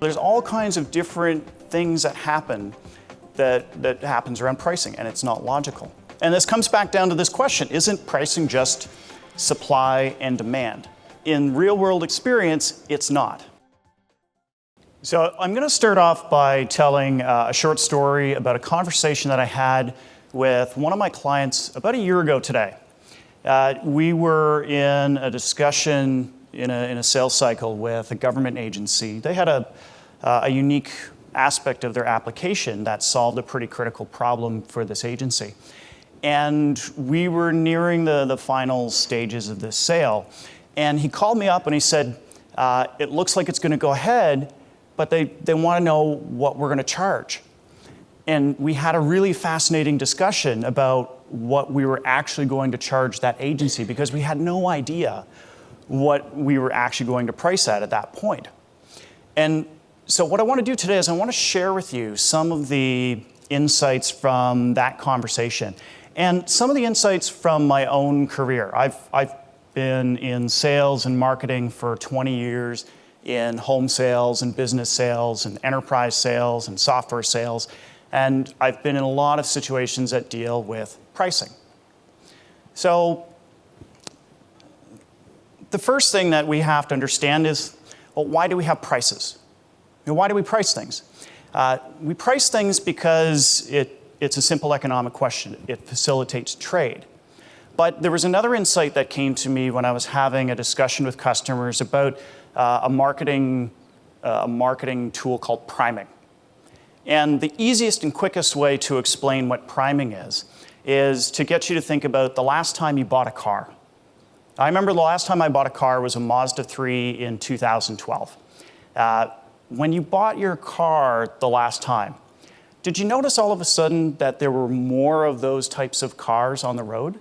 there's all kinds of different things that happen that happens around pricing, and it's not logical. And this comes back down to this question: isn't pricing just supply and demand? In real-world experience, it's not. So I'm going to start off by telling a short story about a conversation that I had with one of my clients about a year ago today. We were in a discussion in a sales cycle with a government agency. They had a unique aspect of their application that solved a pretty critical problem for this agency. And we were nearing the final stages of this sale. And he called me up and he said, it looks like it's going to go ahead, but they want to know what we're going to charge. And we had a really fascinating discussion about what we were actually going to charge that agency, because we had no idea what we were actually going to price at that point. And so what I want to do today is I want to share with you some of the insights from that conversation and some of the insights from my own career. I've been in sales and marketing for 20 years, in home sales and business sales and enterprise sales and software sales. And I've been in a lot of situations that deal with pricing. So the first thing that we have to understand is, well, why do we have prices? Why do we price things? We price things because it's a simple economic question. It facilitates trade. But there was another insight that came to me when I was having a discussion with customers about a marketing tool called priming. And the easiest and quickest way to explain what priming is to get you to think about the last time you bought a car. I remember the last time I bought a car was a Mazda 3 in 2012. When you bought your car the last time, did you notice all of a sudden that there were more of those types of cars on the road?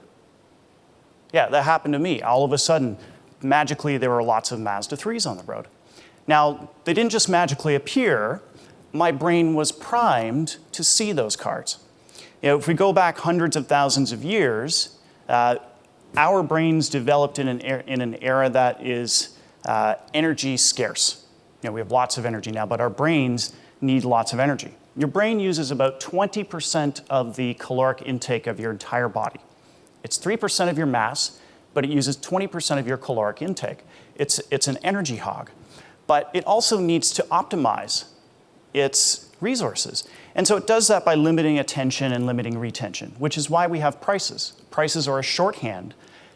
Yeah, that happened to me. All of a sudden, magically, there were lots of Mazda 3s on the road. Now, they didn't just magically appear. My brain was primed to see those cars. You know, if we go back hundreds of thousands of years, our brains developed in an era that is energy scarce. You know, we have lots of energy now, but our brains need lots of energy. Your brain uses about 20% of the caloric intake of your entire body. It's 3% of your mass, but it uses 20% of your caloric intake. It's an energy hog. But it also needs to optimize its resources. And so it does that by limiting attention and limiting retention, which is why we have prices. Prices are a shorthand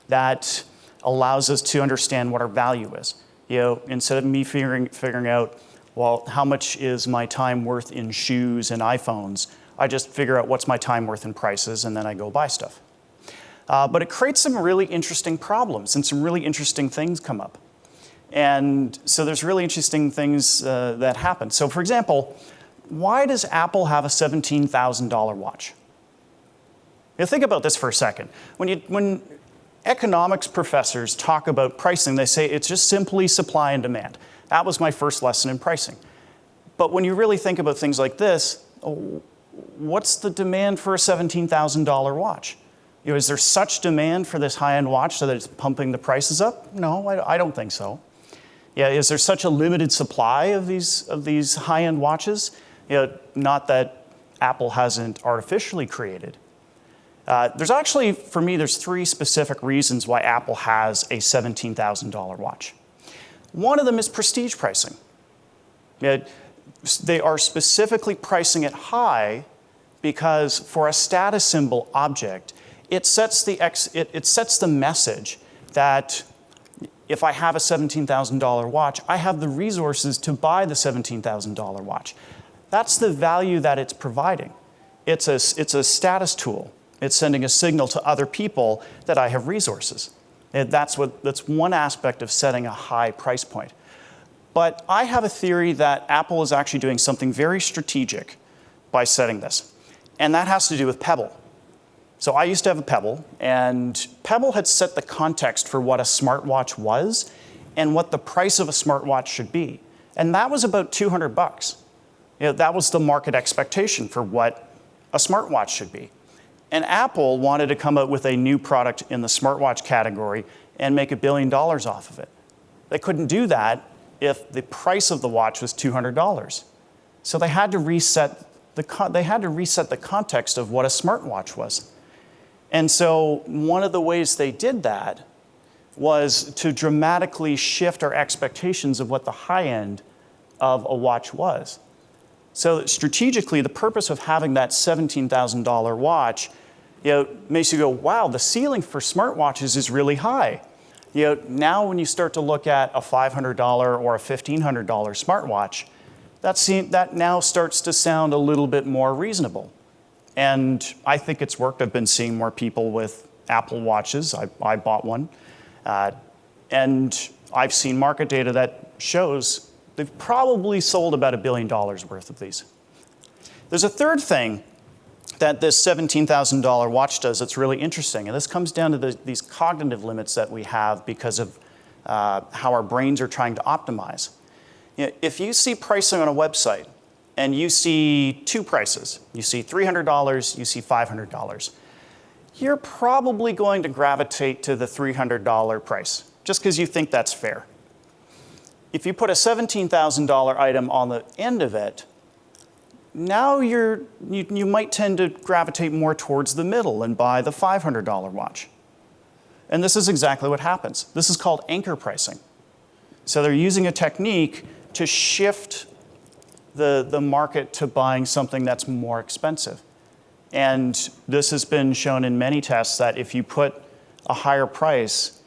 that allows us to understand what our value is. You know, instead of me figuring out, well, how much is my time worth in shoes and iPhones, I just figure out what's my time worth in prices, and then I go buy stuff. But it creates some really interesting problems, and some really interesting things come up. And so there's really interesting things that happen. So for example, why does Apple have a $17,000 watch? You know, think about this for a second. When economics professors talk about pricing, they say it's just simply supply and demand. That was my first lesson in pricing. But when you really think about things like this, what's the demand for a $17,000 watch? You know, is there such demand for this high-end watch so that it's pumping the prices up? No, I don't think so. Yeah, is there such a limited supply of these high-end watches? You know, not that Apple hasn't artificially created. There's actually, for me, there's three specific reasons why Apple has a $17,000 watch. One of them is prestige pricing. They are specifically pricing it high because for a status symbol object, it sets the message that if I have a $17,000 watch, I have the resources to buy the $17,000 watch. That's the value that it's providing. It's a status tool. It's sending a signal to other people that I have resources. And that's one aspect of setting a high price point. But I have a theory that Apple is actually doing something very strategic by setting this. And that has to do with Pebble. So I used to have a Pebble, and Pebble had set the context for what a smartwatch was and what the price of a smartwatch should be. And that was about $200. You know, that was the market expectation for what a smartwatch should be. And Apple wanted to come out with a new product in the smartwatch category and make $1 billion off of it. They couldn't do that if the price of the watch was $200. So they had to reset the context of what a smartwatch was. And so one of the ways they did that was to dramatically shift our expectations of what the high end of a watch was. So strategically, the purpose of having that $17,000 watch, makes you go, wow, the ceiling for smartwatches is really high. Now when you start to look at a $500 or a $1,500 smartwatch, that now starts to sound a little bit more reasonable. And I think it's worked. I've been seeing more people with Apple Watches. I bought one. And I've seen market data that shows they've probably sold about $1 billion worth of these. There's a third thing that this $17,000 watch does that's really interesting. And this comes down to these cognitive limits that we have because of how our brains are trying to optimize. If you see pricing on a website and you see two prices, you see $300, you see $500, you're probably going to gravitate to the $300 price, just because you think that's fair. If you put a $17,000 item on the end of it, now you might tend to gravitate more towards the middle and buy the $500 watch. And this is exactly what happens. This is called anchor pricing. So they're using a technique to shift the market to buying something that's more expensive. And this has been shown in many tests that if you put a higher price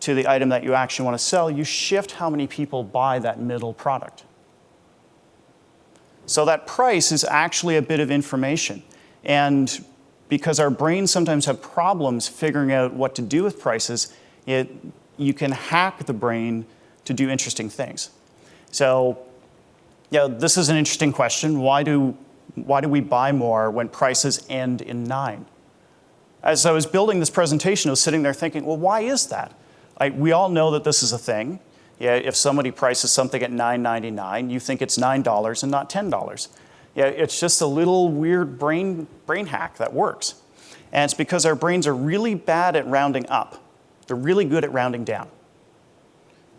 to the item that you actually want to sell, you shift how many people buy that middle product. So that price is actually a bit of information. And because our brains sometimes have problems figuring out what to do with prices, you can hack the brain to do interesting things. So this is an interesting question. Why do we buy more when prices end in 9? As I was building this presentation, I was sitting there thinking, well, why is that? We all know that this is a thing. If somebody prices something at $9.99, you think it's $9 and not $10. It's just a little weird brain hack that works. And it's because our brains are really bad at rounding up. They're really good at rounding down.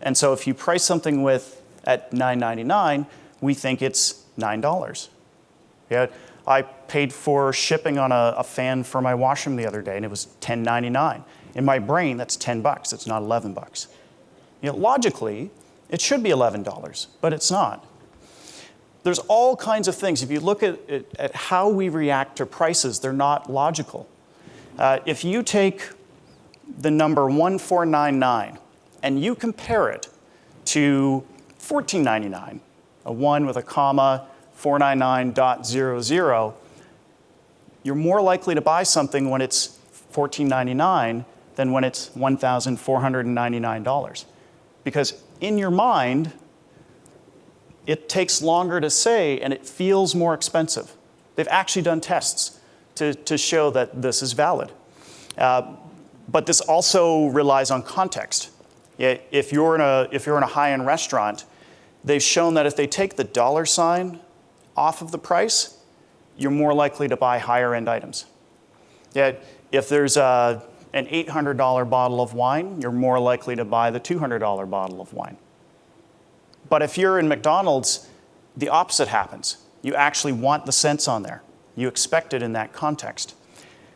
And so if you price something at $9.99, we think it's $9. I paid for shipping on a fan for my washroom the other day, and it was $10.99. In my brain, that's $10. It's not $11. Logically, it should be $11, but it's not. There's all kinds of things. If you look at how we react to prices, they're not logical. If you take the number 1499 and you compare it to $14.99, a 1 with a comma, 499.00, you're more likely to buy something when it's $14.99 than when it's $1,499. Because in your mind, it takes longer to say and it feels more expensive. They've actually done tests to show that this is valid. But this also relies on context. If you're in a high-end restaurant, they've shown that if they take the dollar sign off of the price, you're more likely to buy higher-end items. If there's an $800 bottle of wine, you're more likely to buy the $200 bottle of wine. But if you're in McDonald's, the opposite happens. You actually want the cents on there. You expect it in that context.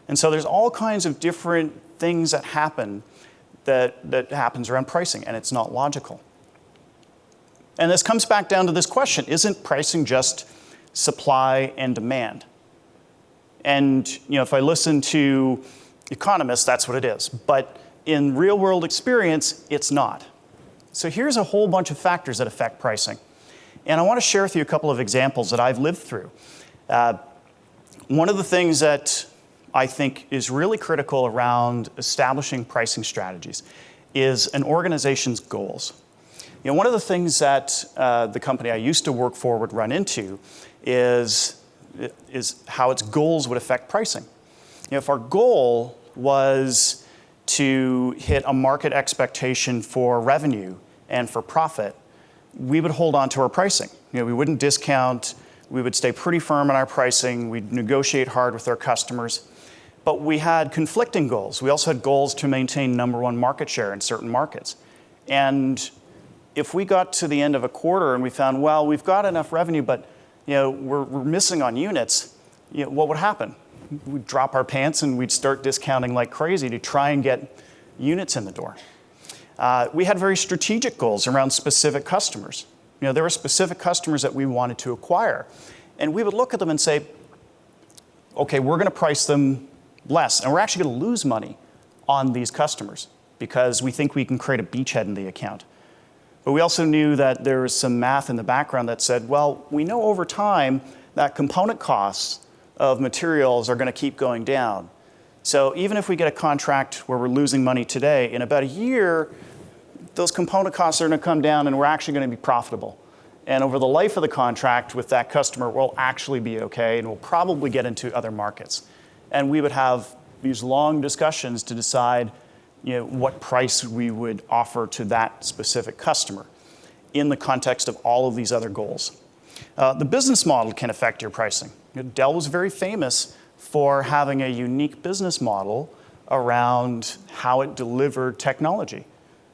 And so there's all kinds of different things that happen that happens around pricing, and it's not logical. And this comes back down to this question: isn't pricing just supply and demand? And if I listen to economists, that's what it is. But in real-world experience, it's not. So here's a whole bunch of factors that affect pricing. And I want to share with you a couple of examples that I've lived through. One of the things that I think is really critical around establishing pricing strategies is an organization's goals. One of the things that the company I used to work for would run into is how its goals would affect pricing. If our goal was to hit a market expectation for revenue and for profit, we would hold on to our pricing. We wouldn't discount. We would stay pretty firm on our pricing. We'd negotiate hard with our customers. But we had conflicting goals. We also had goals to maintain #1 market share in certain markets. And if we got to the end of a quarter and we found, well, we've got enough revenue, but we're missing on units, what would happen? We'd drop our pants and we'd start discounting like crazy to try and get units in the door. We had very strategic goals around specific customers. There were specific customers that we wanted to acquire. And we would look at them and say, okay, we're going to price them less. And we're actually going to lose money on these customers because we think we can create a beachhead in the account. But we also knew that there was some math in the background that said, well, we know over time that component costs of materials are going to keep going down. So even if we get a contract where we're losing money today, in about a year, those component costs are going to come down and we're actually going to be profitable. And over the life of the contract with that customer, we'll actually be okay and we'll probably get into other markets. And we would have these long discussions to decide what price we would offer to that specific customer in the context of all of these other goals. The business model can affect your pricing. Dell was very famous for having a unique business model around how it delivered technology.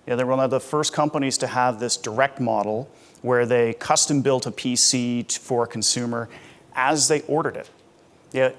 They were one of the first companies to have this direct model where they custom built a PC for a consumer as they ordered it,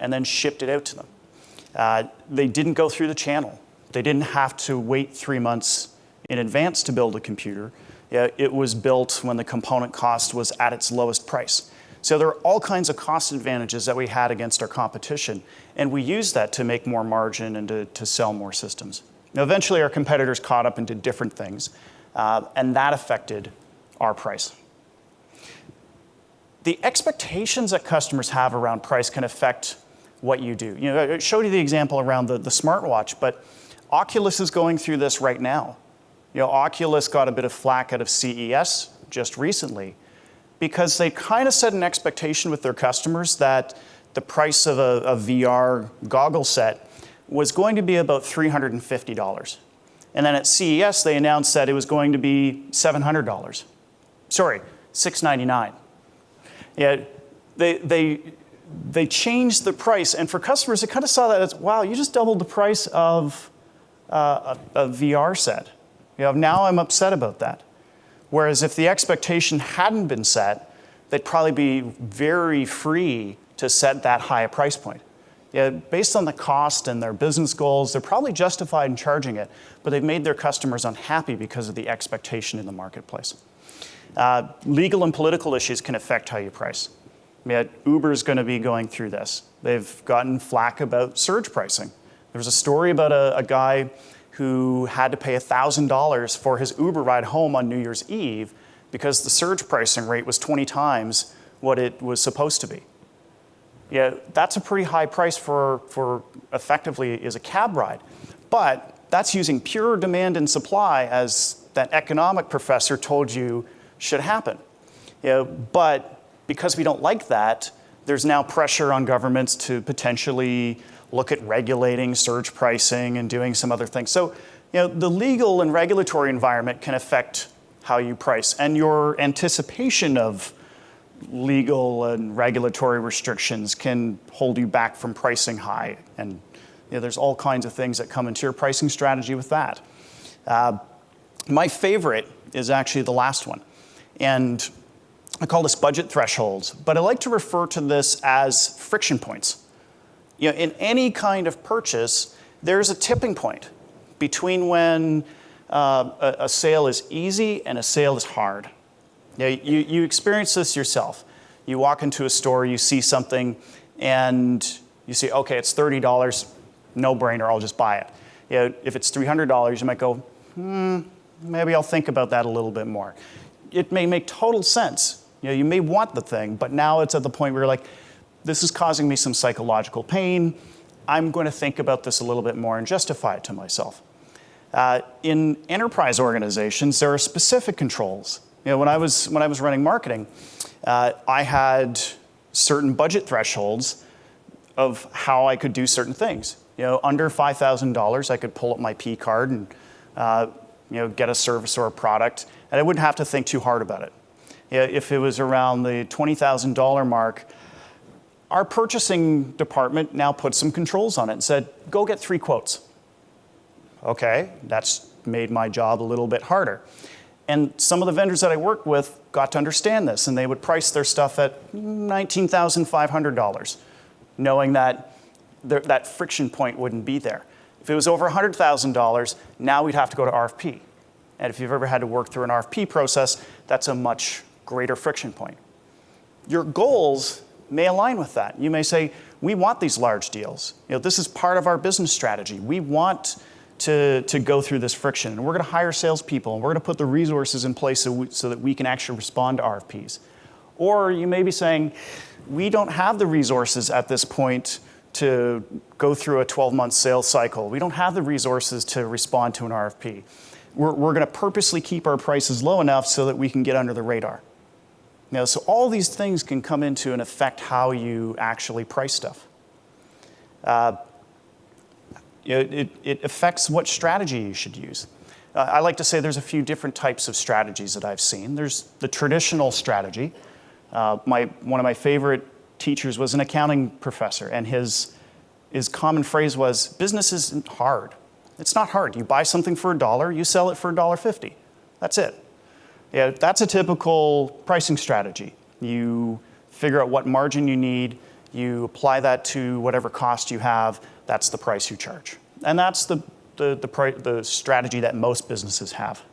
and then shipped it out to them. They didn't go through the channel. They didn't have to wait 3 months in advance to build a computer. It was built when the component cost was at its lowest price. So there are all kinds of cost advantages that we had against our competition, and we used that to make more margin and to sell more systems. Now, eventually, our competitors caught up and did different things, and that affected our price. The expectations that customers have around price can affect what you do. I showed you the example around the smartwatch, but Oculus is going through this right now. Oculus got a bit of flack out of CES just recently because they kind of set an expectation with their customers that the price of a VR goggle set was going to be about $350. And then at CES, they announced that it was going to be $700. Sorry, $699. They changed the price, and for customers, they kind of saw that as, wow, you just doubled the price of a VR set. Now I'm upset about that. Whereas if the expectation hadn't been set, they'd probably be very free to set that high a price point. Based on the cost and their business goals, they're probably justified in charging it, but they've made their customers unhappy because of the expectation in the marketplace. Legal and political issues can affect how you price. Uber is going to be going through this. They've gotten flack about surge pricing. There was a story about a guy who had to pay $1,000 for his Uber ride home on New Year's Eve because the surge pricing rate was 20 times what it was supposed to be. That's a pretty high price for effectively is a cab ride. But that's using pure demand and supply as that economic professor told you should happen. But because we don't like that, there's now pressure on governments to potentially look at regulating surge pricing and doing some other things. So, the legal and regulatory environment can affect how you price, and your anticipation of legal and regulatory restrictions can hold you back from pricing high. And there's all kinds of things that come into your pricing strategy with that. My favorite is actually the last one. And I call this budget thresholds, but I like to refer to this as friction points. In any kind of purchase, there's a tipping point between when a sale is easy and a sale is hard. You experience this yourself. You walk into a store, you see something, and you say, okay, it's $30, no brainer, I'll just buy it. If it's $300, you might go, maybe I'll think about that a little bit more. It may make total sense. You may want the thing, but now it's at the point where you're like, this is causing me some psychological pain. I'm going to think about this a little bit more and justify it to myself. In enterprise organizations, there are specific controls. When I was running marketing, I had certain budget thresholds of how I could do certain things. Under $5,000, I could pull up my P card and get a service or a product, and I wouldn't have to think too hard about it. If it was around the $20,000 mark, our purchasing department now put some controls on it and said, go get 3 quotes. Okay, that's made my job a little bit harder. And some of the vendors that I worked with got to understand this, and they would price their stuff at $19,500, knowing that that friction point wouldn't be there. If it was over $100,000, now we'd have to go to RFP. And if you've ever had to work through an RFP process, that's a much greater friction point. Your goals may align with that. You may say, we want these large deals. This is part of our business strategy. We want to go through this friction. And we're going to hire salespeople, and we're going to put the resources in place so that we can actually respond to RFPs. Or you may be saying, we don't have the resources at this point to go through a 12-month sales cycle. We don't have the resources to respond to an RFP. We're going to purposely keep our prices low enough so that we can get under the radar. So all these things can come into and affect how you actually price stuff. It affects what strategy you should use. I like to say there's a few different types of strategies that I've seen. There's the traditional strategy. One of my favorite teachers was an accounting professor, and his common phrase was, business isn't hard. It's not hard. You buy something for $1, you sell it for $1.50. That's it. That's a typical pricing strategy. You figure out what margin you need, you apply that to whatever cost you have, that's the price you charge. And that's the strategy that most businesses have.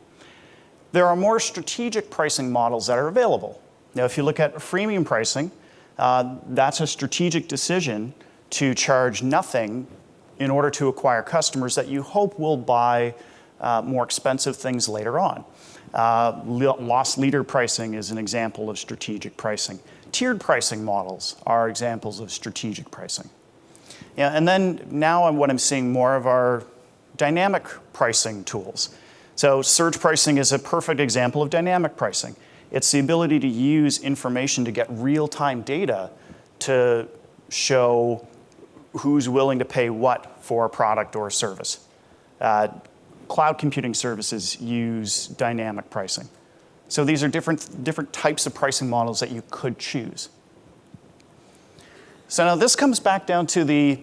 There are more strategic pricing models that are available. Now, if you look at freemium pricing, that's a strategic decision to charge nothing in order to acquire customers that you hope will buy more expensive things later on. Loss leader pricing is an example of strategic pricing. Tiered pricing models are examples of strategic pricing. And then now what I'm seeing more of are dynamic pricing tools. So surge pricing is a perfect example of dynamic pricing. It's the ability to use information to get real-time data to show who's willing to pay what for a product or a service. Cloud computing services use dynamic pricing. So these are different types of pricing models that you could choose. So now this comes back down to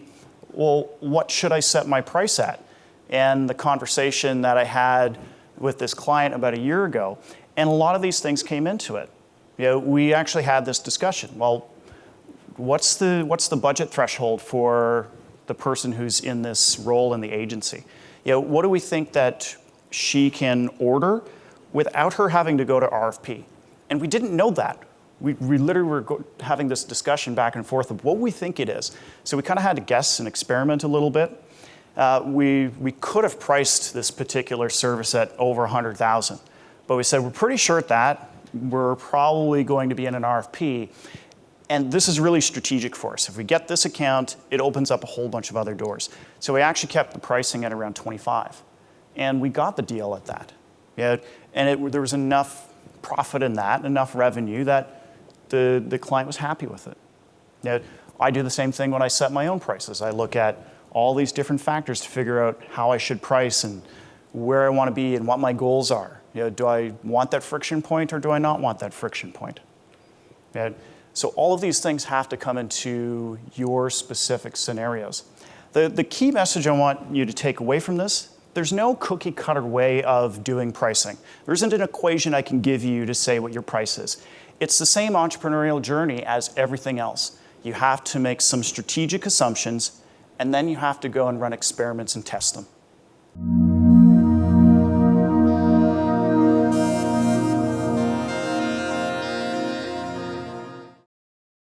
well, what should I set my price at? And the conversation that I had with this client about a year ago, and a lot of these things came into it. We actually had this discussion. Well, what's the budget threshold for the person who's in this role in the agency? What do we think that she can order without her having to go to RFP? And we didn't know that. We literally were having this discussion back and forth of what we think it is. So we kind of had to guess and experiment a little bit. We could have priced this particular service at over $100,000, but we said we're pretty sure at that. We're probably going to be in an RFP. And this is really strategic for us. If we get this account, it opens up a whole bunch of other doors. So we actually kept the pricing at around 25. And we got the deal at that. And there was enough profit in that, enough revenue that the client was happy with it. I do the same thing when I set my own prices. I look at all these different factors to figure out how I should price and where I want to be and what my goals are. Do I want that friction point or do I not want that friction point? So all of these things have to come into your specific scenarios. The key message I want you to take away from this, there's no cookie cutter way of doing pricing. There isn't an equation I can give you to say what your price is. It's the same entrepreneurial journey as everything else. You have to make some strategic assumptions, and then you have to go and run experiments and test them.